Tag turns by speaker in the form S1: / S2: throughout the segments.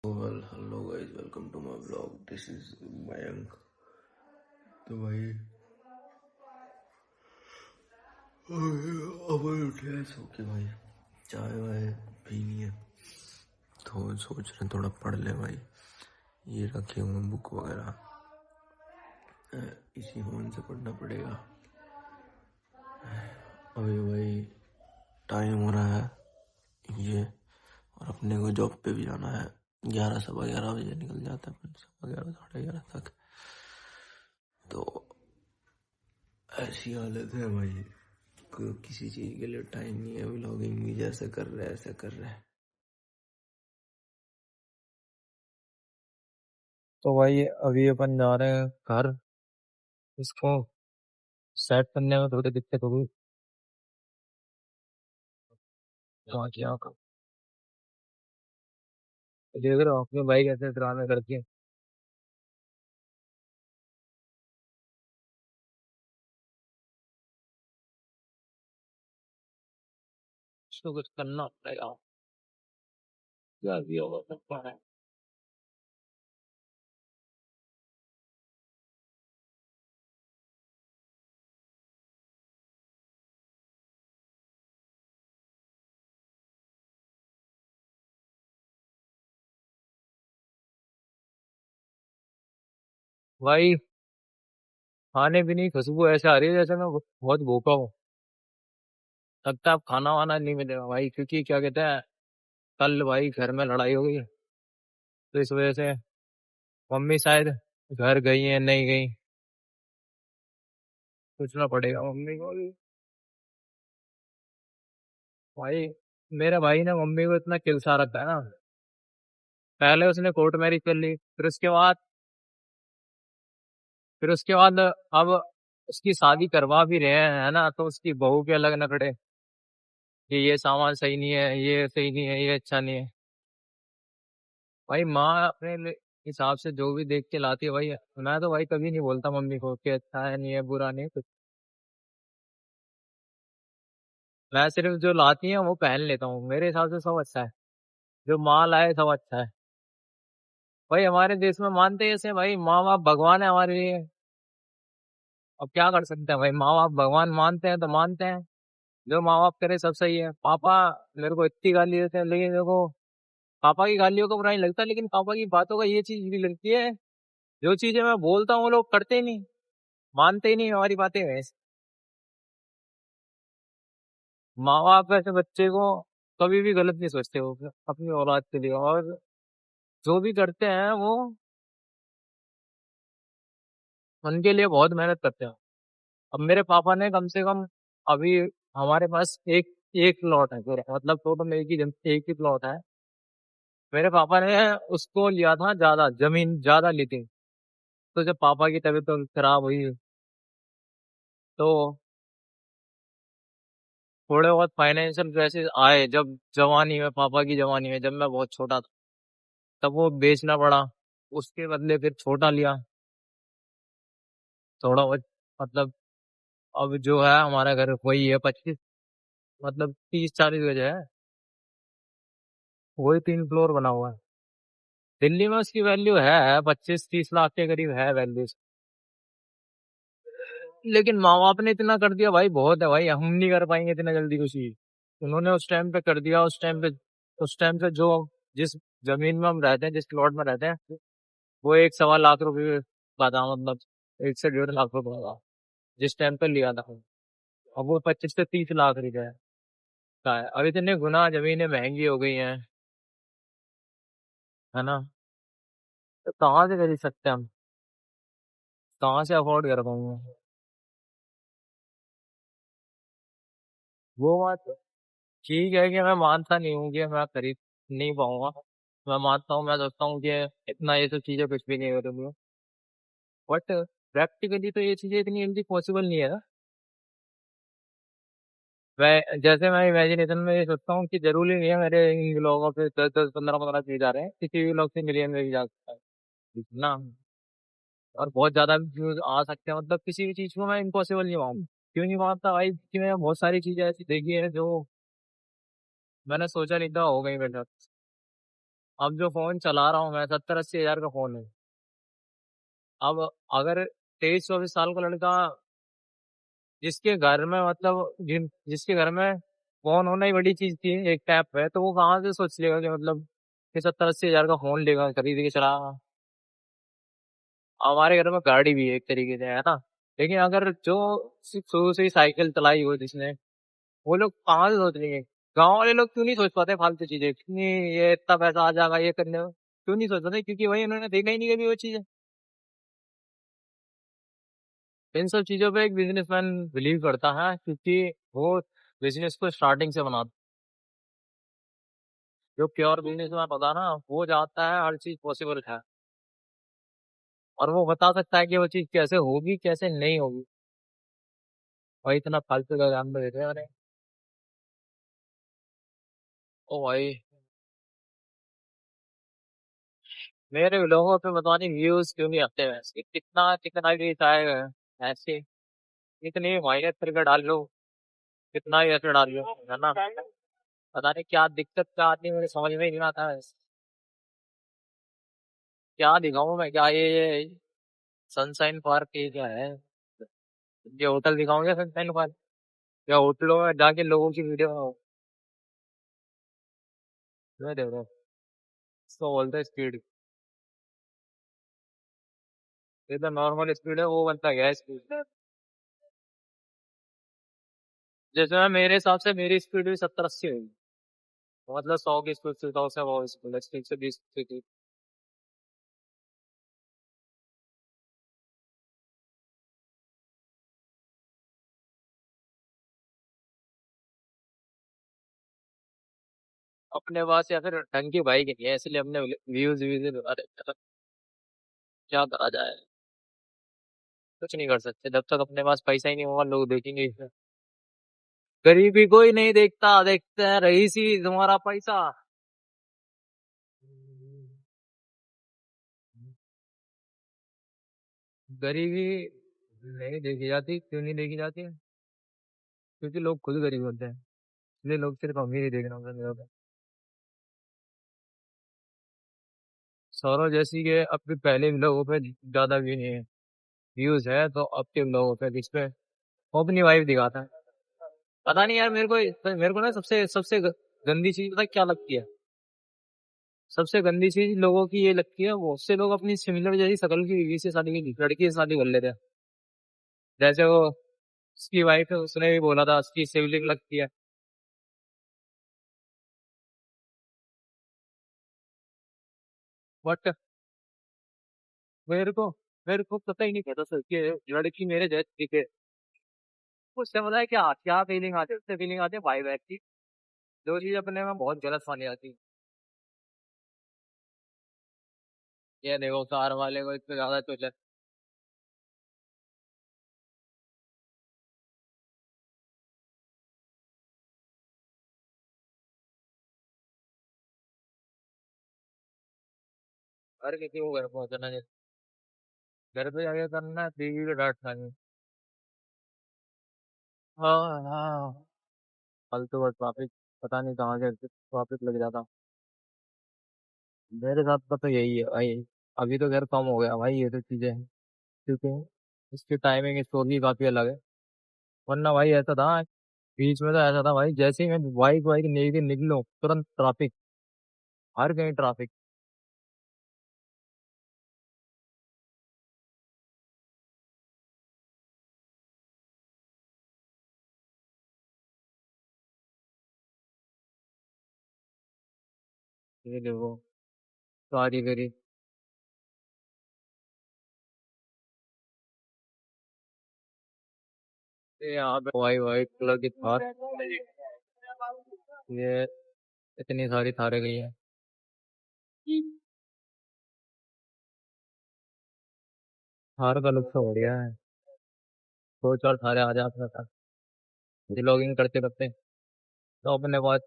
S1: Well, hello guys, welcome to my vlog. This is Mayank. तो भाई अब उठे सो के भाई चाय वाय पीनी है तो सोच रहे थोड़ा पढ़ ले भाई। ये रखे हुए बुक वगैरह, इसी फोन से पढ़ना पड़ेगा। अभी भाई टाइम हो रहा है ये, और अपने को जॉब पे भी जाना है। 11 सवा 11 बजे निकल जाता है, 11 साढ़े 11 तक। तो ऐसी हालत है भाई, किसी चीज के लिए टाइम नहीं है। व्लॉगिंग भी जैसे कर रहे हैं ऐसे कर रहे हैं।
S2: तो भाई अभी अपन जा रहे हैं घर। इसको सेट करने में थोड़ी दिक्कत होगी। कहाँ क्या देख रहे हो अपनी बाइक ऐसे ड्रामे करती है। इसको कुछ करना पड़ेगा। क्या भी होगा सकता है। भाई खाने पीने की खुशबू ऐसे आ रही है जैसे मैं बहुत भूखा हूँ। लगता है अब खाना वाना नहीं मिलेगा भाई, क्योंकि क्या कहते हैं, कल भाई घर में लड़ाई हो गई। तो इस वजह से मम्मी शायद घर गई है नहीं गई, पूछना पड़ेगा मम्मी को भी। भाई मेरे भाई ने मम्मी को इतना किलसा रखा है ना। पहले उसने कोर्ट मैरिज कर ली, फिर उसके बाद अब उसकी शादी करवा भी रहे हैं, है ना। तो उसकी बहू के अलग नखड़े कि ये सामान सही नहीं है, ये सही नहीं है, ये अच्छा नहीं है। भाई माँ अपने हिसाब से जो भी देख के लाती है भाई। मैं तो भाई कभी नहीं बोलता मम्मी को कि अच्छा है नहीं है बुरा नहीं है कुछ। मैं सिर्फ जो लाती है वो पहन लेता हूँ, मेरे हिसाब से सब अच्छा है। जो माँ लाए सब अच्छा है। भाई हमारे देश में मानते हैं ऐसे, भाई माँ बाप भगवान है हमारे लिए। अब क्या कर सकते हैं भाई, माँ बाप भगवान मानते हैं तो मानते हैं। जो माँ बाप करे सब सही है। पापा मेरे को इतनी गाली देते हैं, लेकिन देखो पापा की गालियों का बुरा नहीं लगता, लेकिन पापा की बातों का ये चीज भी लगती है। जो चीजें मैं बोलता हूँ वो लोग करते ही नहीं, मानते ही नहीं हमारी बातें वैसे। माँ बाप ऐसे बच्चे को कभी भी गलत नहीं सोचते हो अपनी औलाद के लिए, और जो भी करते हैं वो उनके लिए बहुत मेहनत करते हैं। अब मेरे पापा ने कम से कम, अभी हमारे पास एक एक प्लॉट है पूरा, मतलब टोटल एक ही प्लॉट है। मेरे पापा ने उसको लिया था, ज्यादा जमीन ज्यादा ली थी। तो जब पापा की तबीयत तो खराब हुई, तो थोड़े बहुत फाइनेंशियल क्राइसिस आए जब जवानी में, पापा की जवानी में, जब मैं बहुत छोटा था। तब वो बेचना पड़ा। उसके बदले फिर छोटा लिया, थोड़ा बहुत। मतलब अब जो है हमारा घर वही है 25, मतलब 30-40 गज है। वही 3 फ्लोर बना हुआ है। दिल्ली में उसकी वैल्यू है 25-30 लाख के करीब है वैल्यू। लेकिन माँ बाप ने इतना कर दिया भाई, बहुत है भाई, हम नहीं कर पाएंगे इतना जल्दी कुछ ही। उन्होंने उस टाइम पे कर दिया, उस टाइम पे जो जिस जमीन में हम रहते हैं, जिस प्लॉट में रहते हैं, वो 1-1.25 लाख रुपए का था, मतलब 1 से 1.5 लाख रुपए का जिस टाइम पे लिया था। अब वो 25 से 30 लाख रुपए का है। अब इतने गुना जमीनें महंगी हो गई हैं, है ना। तो कहाँ से खरीद सकते हैं हम, कहाँ से अफोर्ड कर पाऊंगा। वो बात ठीक है कि मैं मानता नहीं हूँ कि मैं खरीद नहीं पाऊंगा। मैं मानता हूँ, मैं सोचता हूँ कि इतना ये सब चीजें कुछ भी नहीं करूँगी। बट प्रैक्टिकली तो ये चीजें इतनी जल्दी पॉसिबल नहीं है ना। जैसे मैं इमेजिनेशन में ये सोचता हूँ कि जरूरी नहीं है मेरे इन लोगों पे 10-10 15-15 चीज आ रहे हैं, किसी भी लोग से मिलियन में भी जा सकता है ना। और बहुत ज्यादा भी व्यूज आ सकते हैं, मतलब किसी भी चीज को मैं इम्पॉसिबल नहीं मानूँ। क्यों नहीं मानता भाई, कि मैंने बहुत सारी चीजें ऐसी देखी है जो मैंने सोचा नहीं था हो गई मेरे साथ। अब जो फोन चला रहा हूँ मैं 70-80 हजार का फोन है। अब अगर 23-24 साल का लड़का जिसके घर में मतलब जिसके घर में फोन होना ही बड़ी चीज थी एक टैप पे, तो वो कहाँ से सोच लेगा कि मतलब कि 70-80 हजार का फोन लेगा खरीद के चलाएगा। हमारे घर में गाड़ी भी है एक तरीके से, है ना। लेकिन अगर जो सिर्फ शुरू से ही साइकिल चलाई हो जिसने, वो लोग कहाँ से सोच लेंगे। गांव वाले लोग क्यों नहीं सोच पाते फालतू चीजें, नहीं ये इतना पैसा आ जाएगा ये करने में, क्यों नहीं सोच पाते, क्योंकि वही उन्होंने देखा ही नहीं कभी वो चीजें। इन सब चीजों पे एक बिजनेसमैन बिलीव करता है, क्योंकि वो बिजनेस को स्टार्टिंग से बनाता। जो प्योर बिजनेसमैन होता है ना, वो जानता है हर चीज पॉसिबल है, और वो बता सकता है कि वो चीज कैसे होगी कैसे नहीं होगी। और इतना फालतू का ज्ञान दे देते हैं उन्हें। ओ भाई, मेरे लोगों पे पता नहीं व्यूज क्यों नहीं आते वैसे, कितना कितना भी चाहे ऐसे, इतनी मेहनत करके डाल लो, कितना ही ऐसे डाल लो, है ना। पता नहीं क्या दिक्कत क्या आती है, मुझे समझ में ही नहीं आता है। क्या दिखाऊं मैं, क्या ये सनशाइन पार्क ये क्या है, ये होटल दिखाऊं क्या सनशाइन पार्क, या होटलों में जाके लोगों की वीडियो मैं देख रहा हूँ। इसको बोलते हैं स्पीड, ये तो नॉर्मल स्पीड है, वो बनता गया स्पीड। जैसे मैं मेरे हिसाब से मेरी स्पीड भी 70-80 होगी, मतलब 100 की स्पीड से 100 से वो स्पीड 120 की। अपने पास या फिर ढंग की बाइक नहीं है, इसलिए हमने व्यूज व्यूज अरे क्या करा जाए, कुछ नहीं कर सकते जब तक अपने पास पैसा ही नहीं होगा, लोग देखेंगे इसे। गरीबी कोई नहीं देखता, देखते हैं रईसी तुम्हारा पैसा। गरीबी नहीं देखी जाती, क्यों नहीं देखी जाती है, क्योंकि लोग खुद गरीब होते हैं, इसलिए लोग सिर्फ अमीर ही देखना पसंद करते हैं। सौरव जैसी के अब भी पहले भी लोगों पे ज्यादा भी नहीं है व्यूज है, तो अब के लोगों पे जिसपे वो अपनी वाइफ दिखाता है। पता नहीं यार, मेरे को ना सबसे सबसे गंदी चीज पता है क्या लगती है, सबसे गंदी चीज लोगों की ये लगती है, बहुत से लोग अपनी सिमिलर जैसी शक्ल की बीवी से शादी की लड़की से शादी कर लेते हैं। जैसे वो उसकी वाइफ है, उसने भी बोला था उसकी सिबलिंग लगती है। बट मेरे को मेरे को पता ही नहीं पता सर कि लड़की मेरे जैसी दिखे, उससे पता है क्या क्या फीलिंग आती है, उससे फीलिंग आती है भाई बहन की, जो चीज अपने में बहुत गलत मानी जाती है। ये देखो कार वाले को इतना ज्यादा तो हर किसी को घर पहुंचना है, घर पे जाके करना है, बीवी को डांट खानी। हाँ हाँ, फालतू का ट्रैफिक, पता नहीं कहाँ से ट्रैफिक लग जाता। मेरे साथ का तो यही है भाई, अभी तो खैर कम हो गया भाई ये तो चीजें हैं, क्योंकि इसकी टाइमिंग स्टोर की काफी अलग है। वरना भाई ऐसा था, बीच में तो ऐसा था भाई, जैसे ही मैं बाइक वाइक लेके निकलो तुरंत ट्रैफिक, हर कहीं ट्रैफिक। ये देखो कारीगरी, ये यहाँ पे वाई वाइट कलर की थार, ये इतनी सारी थारें गई है। थार का लुक तो बढ़िया है, दो चार थारे आ जाते था लॉगिंग करते करते, तो अपने पास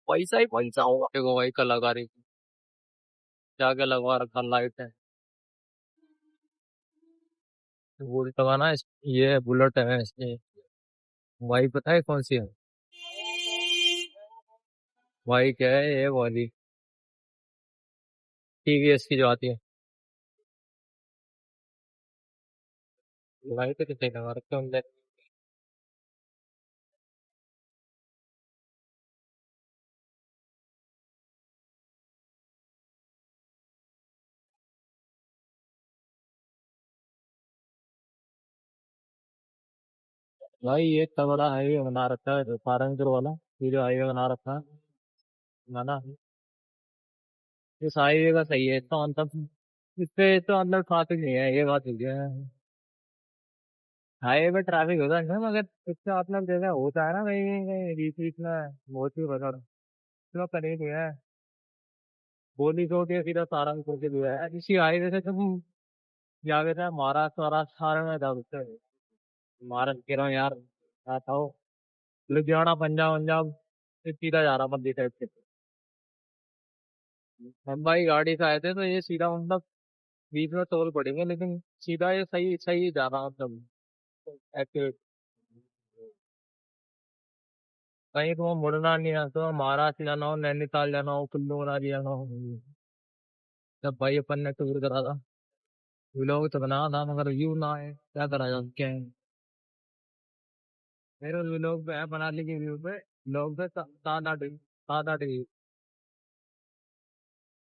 S2: पैसा ही पैसा होगा। देखो भाई कलाकारी क्या क्या लगवा रखा, लाइट है, वो लगाना ये बुलेट है इसमें। भाई पता है कौन सी है, भाई क्या है ये वाली, टीवीएस की जो आती है। लाइट तो कितने लगा रखे होंगे। भाई ये इतना बड़ा हाईवे बना रखा है जो सहारनपुर वाला, ये जो हाईवे बना रखा है ना, इस हाईवे का सही है तो मतलब इस पे तो अंदर ट्रैफिक नहीं है, ये बात ठीक है। हाईवे पे ट्रैफिक होता है मगर इससे मतलब जैसे होता है ना कहीं कहीं कहीं बीच बीच में बहुत ही बड़ा इतना करीब है। गोली को के सीधा सहारनपुर के लिए है, इसी हाईवे से तुम क्या कहते हैं महाराष्ट्र महाराष्ट्र सारे में जा सकते हो। महाराष्ट्र कह रहा हूँ यार, आता हो लुधियाना पंजाब पंजाब से सीधा जा रहा मध्य साइड से। हम भाई गाड़ी से आए थे तो ये सीधा मतलब बीच में टोल पड़ेंगे लेकिन सीधा ये सही सही जा रहा मतलब एक्यूरेट। कहीं तुम्हें मुड़ना नहीं है तो महाराष्ट्र जाना हो, नैनीताल जाना हो, कुल्लू मनाली जाना हो। जब भाई अपन ने टूर करा था, व्लॉग तो बना था मगर व्यू ना आए, क्या करा जा क्या है। मेरे व्लॉग पे है बना ली व्यू पे, लोग पे सात आठ व्यू।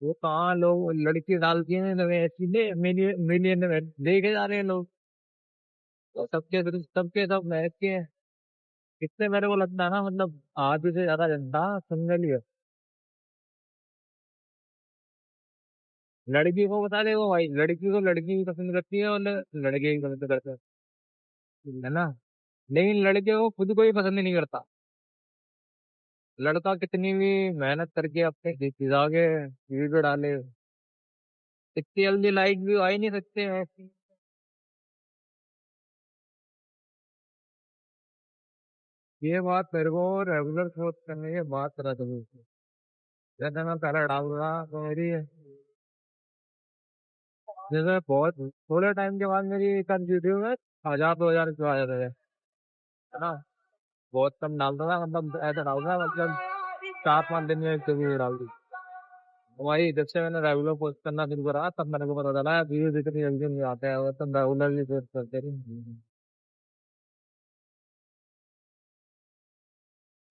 S2: वो कहाँ लोग लड़की डालती है तो ऐसी मिलियन मिलियन में देखे जा रहे हैं लोग। तो सबके सब महक के हैं। इससे मेरे को लगता है ना मतलब आधी से ज्यादा जनता सिंगल ही है। लड़की को बता दे वो भाई, लड़की को लड़की भी पसंद करती है और लड़के भी पसंद करते हैं, है ना। लेकिन लड़के को खुद को ही पसंद नहीं करता। लड़का कितनी भी मेहनत करके अपने खिजा के वीडियो डाले, इतनी जल्दी लाइक भी आ ही नहीं सकते हैं। ये बात मेरे को रेगुलर सोच करने के बाद पता चली। जैसे मैं पहले डाल रहा तो मेरी जैसे बहुत थोड़े टाइम के बाद मेरी एक आध वीडियो में 1000 2000 रुपये आ जाते थे, है ना। बहुत कम डालता था मतलब ऐसा डालता था मतलब 4 5 दिन में एक वीडियो डाल दी। वही जब से मैंने रेगुलर पोस्ट करना शुरू करा तब मेरे को पता चला व्यूज इतनी जल्दी नहीं आते हैं, वो तब रेगुलरली पोस्ट करते रहे।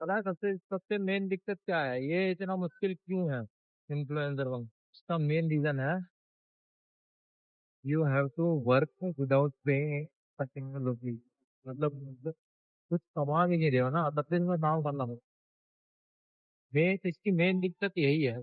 S2: पता है सबसे सबसे मेन दिक्कत क्या है, ये इतना मुश्किल क्यों है इन्फ्लुएंसर का। इसका मेन रीजन है you have to work without pay a single rupee. मतलब कुछ कमा भी नहीं रहे हो ना तब भी तुम्हें काम करना हो। मेन इसकी मेन दिक्कत यही है।